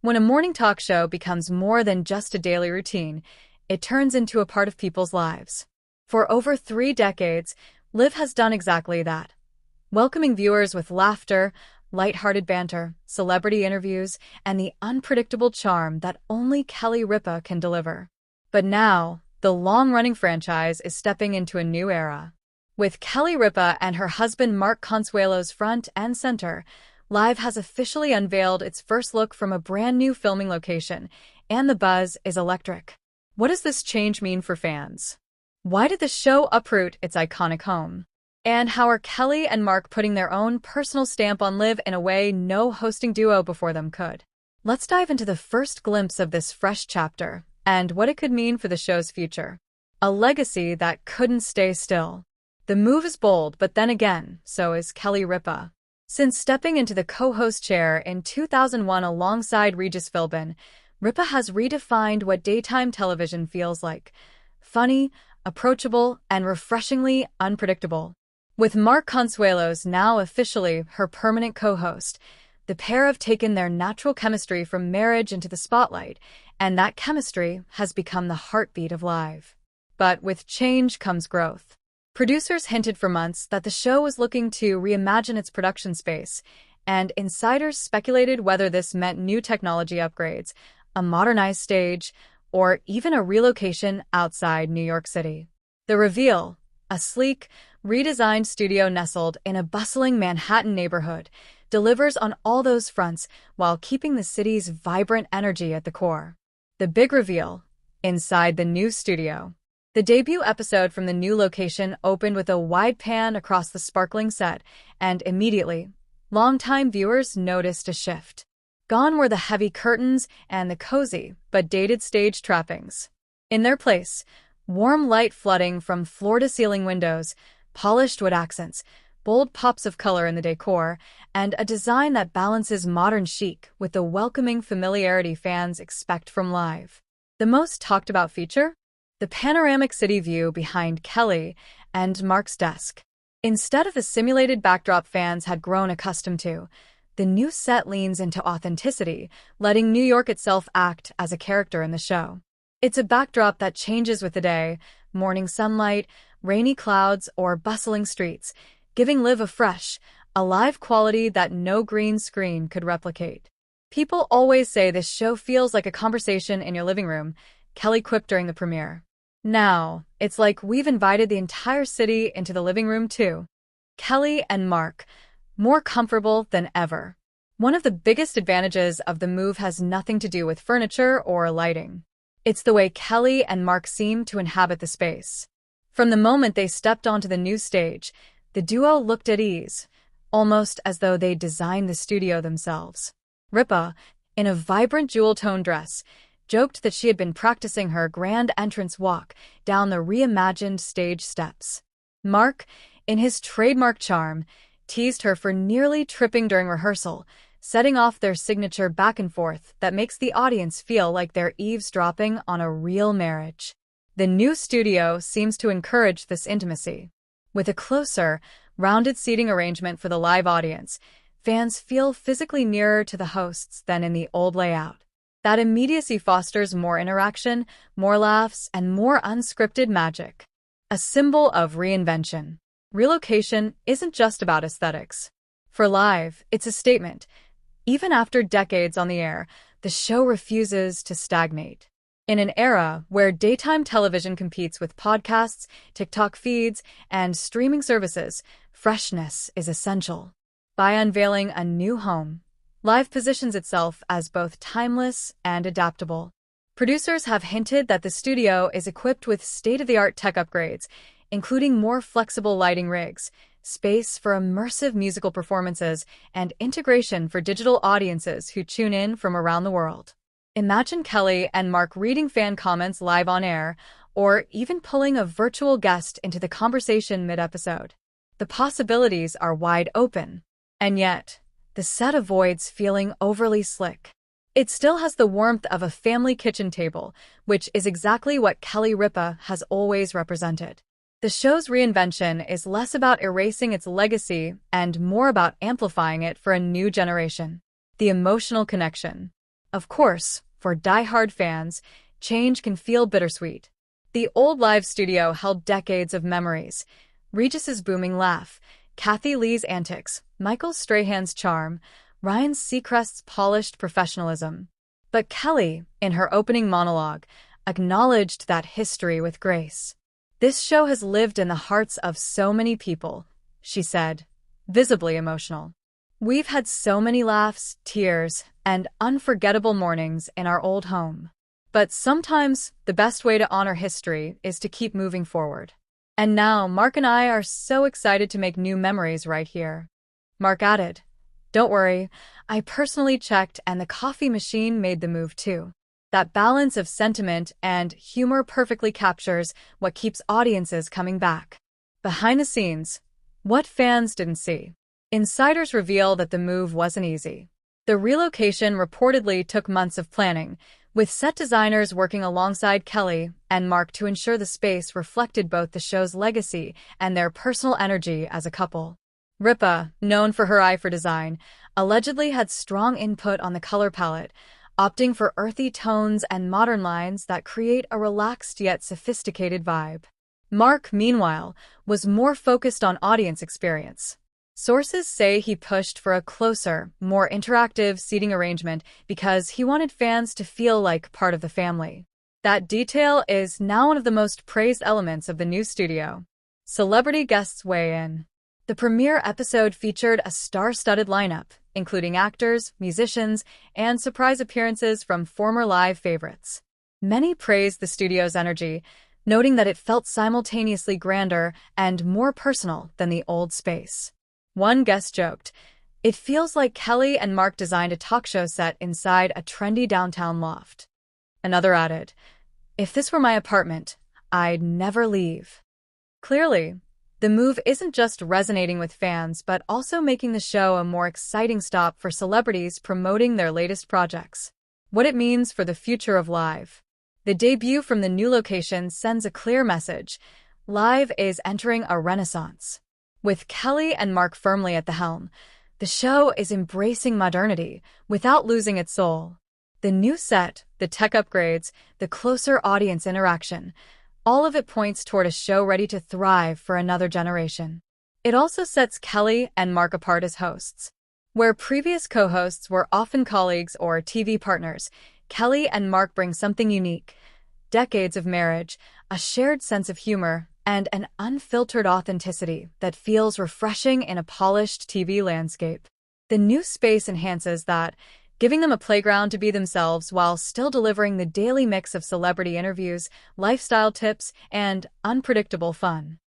When a morning talk show becomes more than just a daily routine, it turns into a part of people's lives. For over 3 decades, Liv has done exactly that, welcoming viewers with laughter, lighthearted banter, celebrity interviews, and the unpredictable charm that only Kelly Ripa can deliver. But now, the long-running franchise is stepping into a new era. With Kelly Ripa and her husband Mark Consuelos front and center, Live has officially unveiled its first look from a brand new filming location, and the buzz is electric. What does this change mean for fans? Why did the show uproot its iconic home? And how are Kelly and Mark putting their own personal stamp on Liv in a way no hosting duo before them could? Let's dive into the first glimpse of this fresh chapter and what it could mean for the show's future. A legacy that couldn't stay still. The move is bold, but then again, so is Kelly Ripa. Since stepping into the co-host chair in 2001 alongside Regis Philbin, Ripa has redefined what daytime television feels like. Funny, approachable, and refreshingly unpredictable. With Mark Consuelos now officially her permanent co-host, the pair have taken their natural chemistry from marriage into the spotlight, and that chemistry has become the heartbeat of Live. But with change comes growth. Producers hinted for months that the show was looking to reimagine its production space, and insiders speculated whether this meant new technology upgrades, a modernized stage, or even a relocation outside New York City. The reveal, a sleek, redesigned studio nestled in a bustling Manhattan neighborhood, delivers on all those fronts while keeping the city's vibrant energy at the core. The big reveal, inside the new studio. The debut episode from the new location opened with a wide pan across the sparkling set, and immediately, longtime viewers noticed a shift. Gone were the heavy curtains and the cozy but dated stage trappings. In their place, warm light flooding from floor-to-ceiling windows, polished wood accents, bold pops of color in the decor, and a design that balances modern chic with the welcoming familiarity fans expect from Live. The most talked-about feature? The panoramic city view behind Kelly and Mark's desk. Instead of the simulated backdrop fans had grown accustomed to, the new set leans into authenticity, letting New York itself act as a character in the show. It's a backdrop that changes with the day, morning sunlight, rainy clouds, or bustling streets, giving Liv a fresh, alive quality that no green screen could replicate. People always say this show feels like a conversation in your living room, Kelly quipped during the premiere. Now, it's like we've invited the entire city into the living room too. Kelly and Mark, more comfortable than ever. One of the biggest advantages of the move has nothing to do with furniture or lighting. It's the way Kelly and Mark seem to inhabit the space. From the moment they stepped onto the new stage, the duo looked at ease, almost as though they designed the studio themselves. Ripa, in a vibrant jewel-toned dress, joked that she had been practicing her grand entrance walk down the reimagined stage steps. Mark, in his trademark charm, teased her for nearly tripping during rehearsal, setting off their signature back and forth that makes the audience feel like they're eavesdropping on a real marriage. The new studio seems to encourage this intimacy. With a closer, rounded seating arrangement for the live audience, fans feel physically nearer to the hosts than in the old layout. That immediacy fosters more interaction, more laughs, and more unscripted magic. A symbol of reinvention. Relocation isn't just about aesthetics. For Live, it's a statement. Even after decades on the air, the show refuses to stagnate. In an era where daytime television competes with podcasts, TikTok feeds, and streaming services, freshness is essential. By unveiling a new home, Live positions itself as both timeless and adaptable. Producers have hinted that the studio is equipped with state-of-the-art tech upgrades, including more flexible lighting rigs, space for immersive musical performances, and integration for digital audiences who tune in from around the world. Imagine Kelly and Mark reading fan comments live on air, or even pulling a virtual guest into the conversation mid-episode. The possibilities are wide open. And yet, the set avoids feeling overly slick. It still has the warmth of a family kitchen table, which is exactly what Kelly Ripa has always represented. The show's reinvention is less about erasing its legacy and more about amplifying it for a new generation. The emotional connection. Of course, for die-hard fans, change can feel bittersweet. The old live studio held decades of memories. Regis's booming laugh, Kathy Lee's antics, Michael Strahan's charm, Ryan Seacrest's polished professionalism. But Kelly, in her opening monologue, acknowledged that history with grace. "This show has lived in the hearts of so many people," she said, visibly emotional. "We've had so many laughs, tears, and unforgettable mornings in our old home. But sometimes the best way to honor history is to keep moving forward. And now Mark and I are so excited to make new memories right here." Mark added, "Don't worry, I personally checked and the coffee machine made the move too." That balance of sentiment and humor perfectly captures what keeps audiences coming back. Behind the scenes, what fans didn't see. Insiders reveal that the move wasn't easy. The relocation reportedly took months of planning, with set designers working alongside Kelly and Mark to ensure the space reflected both the show's legacy and their personal energy as a couple. Ripa, known for her eye for design, allegedly had strong input on the color palette, opting for earthy tones and modern lines that create a relaxed yet sophisticated vibe. Mark, meanwhile, was more focused on audience experience. Sources say he pushed for a closer, more interactive seating arrangement because he wanted fans to feel like part of the family. That detail is now one of the most praised elements of the new studio. Celebrity guests weigh in. The premiere episode featured a star-studded lineup, including actors, musicians, and surprise appearances from former live favorites. Many praised the studio's energy, noting that it felt simultaneously grander and more personal than the old space. One guest joked, "It feels like Kelly and Mark designed a talk show set inside a trendy downtown loft." Another added, "If this were my apartment, I'd never leave." Clearly, the move isn't just resonating with fans but also making the show a more exciting stop for celebrities promoting their latest projects. What it means for the future of live. The debut from the new location sends a clear message. Live is entering a renaissance. With Kelly and Mark firmly at the helm, the show is embracing modernity without losing its soul. The new set, the tech upgrades, the closer audience interaction, all of it points toward a show ready to thrive for another generation. It also sets Kelly and Mark apart as hosts. Where previous co-hosts were often colleagues or TV partners, Kelly and Mark bring something unique. Decades of marriage, a shared sense of humor, and an unfiltered authenticity that feels refreshing in a polished TV landscape. The new space enhances that, giving them a playground to be themselves while still delivering the daily mix of celebrity interviews, lifestyle tips, and unpredictable fun.